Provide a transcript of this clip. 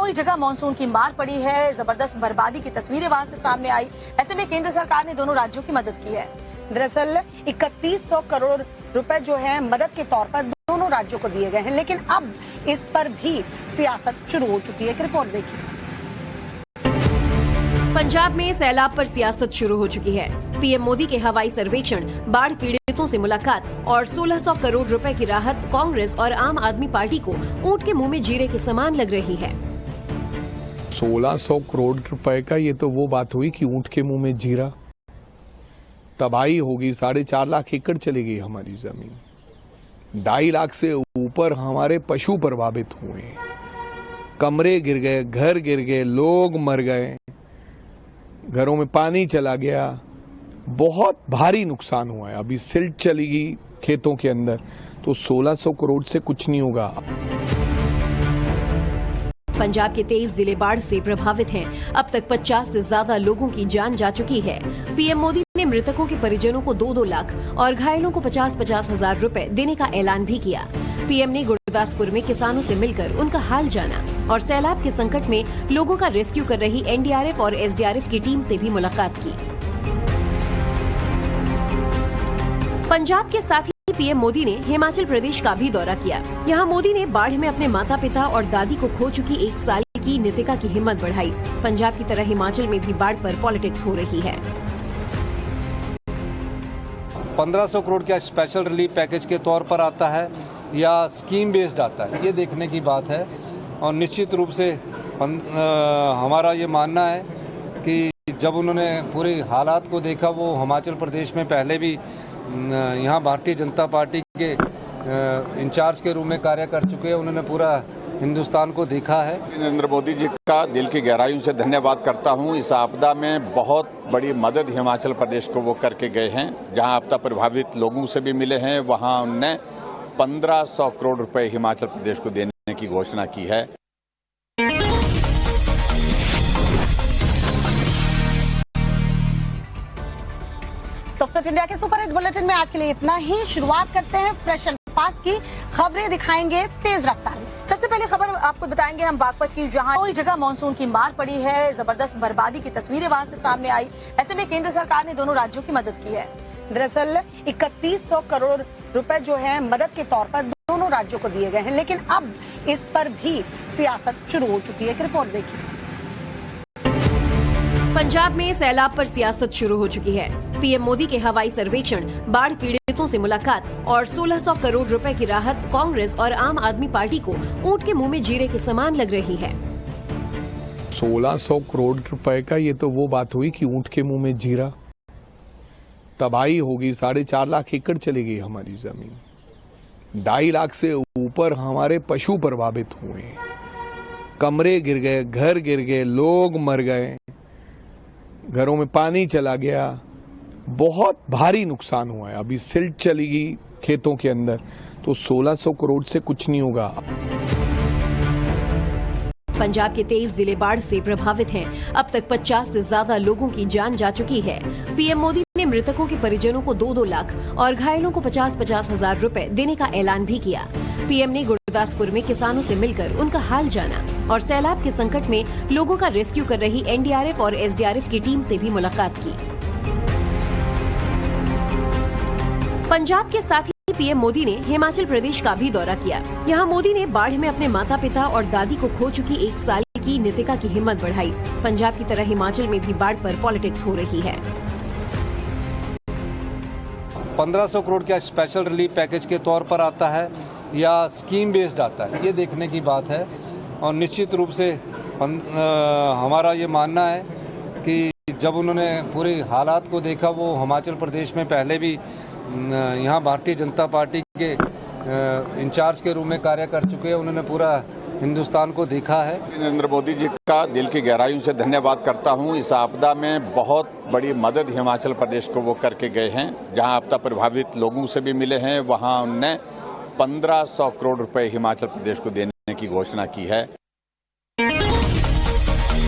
कई जगह मानसून की मार पड़ी है, जबरदस्त बर्बादी की तस्वीरें वहां से सामने आई। ऐसे में केंद्र सरकार ने दोनों राज्यों की मदद की है। दरअसल 3100 करोड़ रुपए जो है मदद के तौर पर दोनों राज्यों को दिए गए हैं, लेकिन अब इस पर भी सियासत शुरू हो चुकी है। एक रिपोर्ट देखिए। पंजाब में सैलाब पर सियासत शुरू हो चुकी है। पीएम मोदी के हवाई सर्वेक्षण, बाढ़ पीड़ितों से मुलाकात और 1600 करोड़ रुपए की राहत कांग्रेस और आम आदमी पार्टी को ऊंट के मुंह में जीरे के समान लग रही है। 1600 करोड़ रुपए का ये तो वो बात हुई कि ऊंट के मुंह में जीरा। तबाही होगी, 4.5 लाख एकड़ चली गई हमारी जमीन, 2.5 लाख से ऊपर हमारे पशु प्रभावित हुए, कमरे गिर गए, घर गिर गए, लोग मर गए, घरों में पानी चला गया, बहुत भारी नुकसान हुआ है। अभी सिल्ट चली गई खेतों के अंदर, तो 1600 करोड़ से कुछ नहीं होगा। पंजाब के 23 जिले बाढ़ से प्रभावित हैं। अब तक 50 से ज्यादा लोगों की जान जा चुकी है। पीएम मोदी ने मृतकों के परिजनों को 2-2 लाख और घायलों को 50-50 हजार रुपए देने का ऐलान भी किया। पीएम ने गुरदासपुर में किसानों से मिलकर उनका हाल जाना और सैलाब के संकट में लोगों का रेस्क्यू कर रही एनडीआरएफ और एसडीआरएफ की टीम से भी मुलाकात की। पंजाब के साथ ही पीएम मोदी ने हिमाचल प्रदेश का भी दौरा किया। यहाँ मोदी ने बाढ़ में अपने माता पिता और दादी को खो चुकी 1 साल की नितिका की हिम्मत बढ़ाई। पंजाब की तरह हिमाचल में भी बाढ़ पर पॉलिटिक्स हो रही है। 1500 करोड़ का स्पेशल रिलीफ पैकेज के तौर पर आता है या स्कीम बेस्ड आता है, ये देखने की बात है। और निश्चित रूप से हमारा ये मानना है कि जब उन्होंने पूरे हालात को देखा, वो हिमाचल प्रदेश में पहले भी यहाँ भारतीय जनता पार्टी के इंचार्ज के रूप में कार्य कर चुके हैं, उन्होंने पूरा हिंदुस्तान को देखा है। नरेंद्र मोदी जी का दिल की गहराइयों से धन्यवाद करता हूँ। इस आपदा में बहुत बड़ी मदद हिमाचल प्रदेश को वो करके गए हैं। जहाँ आपदा प्रभावित लोगों से भी मिले हैं, वहाँ उन्होंने 1500 करोड़ रुपए हिमाचल प्रदेश को देने की घोषणा की है। तो फिट इंडिया के सुपर हिट बुलेटिन में आज के लिए इतना ही। शुरुआत करते हैं फ्रेश एंड फास्ट की। खबरें दिखाएंगे तेज रफ्तार में। सबसे पहले खबर आपको बताएंगे हम बागपत की, जहां कई जगह मानसून की मार पड़ी है, जबरदस्त बर्बादी की तस्वीरें वहां से सामने आई। ऐसे में केंद्र सरकार ने दोनों राज्यों की मदद की है। दरअसल 3100 करोड़ रुपए जो है मदद के तौर पर दोनों राज्यों को दिए गए हैं, लेकिन अब इस पर भी सियासत शुरू हो चुकी है। एक रिपोर्ट देखिए। पंजाब में सैलाब पर सियासत शुरू हो चुकी है। पीएम मोदी के हवाई सर्वेक्षण, बाढ़ पीड़ितों से मुलाकात और 1600 करोड़ रुपए की राहत कांग्रेस और आम आदमी पार्टी को ऊंट के मुंह में जीरे के समान लग रही है। 1600 करोड़ रुपए का ये तो वो बात हुई कि ऊंट के मुंह में जीरा। तबाही होगी, 4.5 लाख एकड़ चली गई हमारी जमीन, 2.5 लाख से ऊपर हमारे पशु प्रभावित हुए, कमरे गिर गए, घर गिर गए, लोग मर गए, घरों में पानी चला गया, बहुत भारी नुकसान हुआ है। अभी सिल्ट चली गई खेतों के अंदर, तो 1600 करोड़ से कुछ नहीं होगा। पंजाब के 23 जिले बाढ़ से प्रभावित हैं। अब तक 50 से ज्यादा लोगों की जान जा चुकी है। पीएम मोदी ने मृतकों के परिजनों को 2-2 लाख और घायलों को 50-50 हजार रुपए देने का ऐलान भी किया। पीएम ने गुरदासपुर में किसानों से मिलकर उनका हाल जाना और सैलाब के संकट में लोगों का रेस्क्यू कर रही एनडीआरएफ और एसडीआरएफ की टीम से भी मुलाकात की। पंजाब के साथ ही पीएम मोदी ने हिमाचल प्रदेश का भी दौरा किया। यहाँ मोदी ने बाढ़ में अपने माता पिता और दादी को खो चुकी 1 साल की नितिका की हिम्मत बढ़ाई। पंजाब की तरह हिमाचल में भी बाढ़ पर पॉलिटिक्स हो रही है। 1500 करोड़ का स्पेशल रिलीफ पैकेज के तौर पर आता है या स्कीम बेस्ड आता है, ये देखने की बात है। और निश्चित रूप से हमारा ये मानना है कि जब उन्होंने पूरे हालात को देखा, वो हिमाचल प्रदेश में पहले भी यहाँ भारतीय जनता पार्टी के इंचार्ज के रूप में कार्य कर चुके हैं, उन्होंने पूरा हिंदुस्तान को देखा है। नरेंद्र मोदी जी का दिल की गहराइयों से धन्यवाद करता हूँ। इस आपदा में बहुत बड़ी मदद हिमाचल प्रदेश को वो करके गए हैं। जहाँ आपदा प्रभावित लोगों से भी मिले हैं, वहाँ उन्होंने 1500 करोड़ रुपए हिमाचल प्रदेश को देने की घोषणा की है।